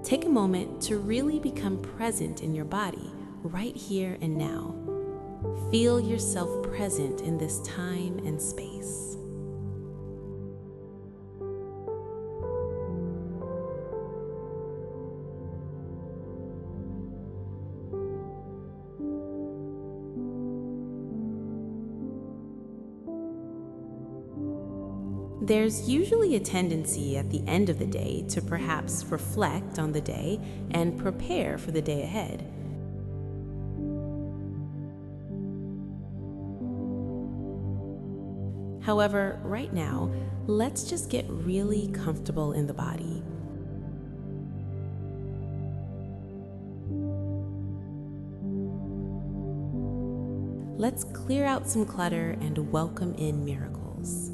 Take a moment to really become present in your body, right here and now. Feel yourself present in this time and space. There's usually a tendency at the end of the day to perhaps reflect on the day and prepare for the day ahead. However, right now, let's just get really comfortable in the body. Let's clear out some clutter and welcome in miracles.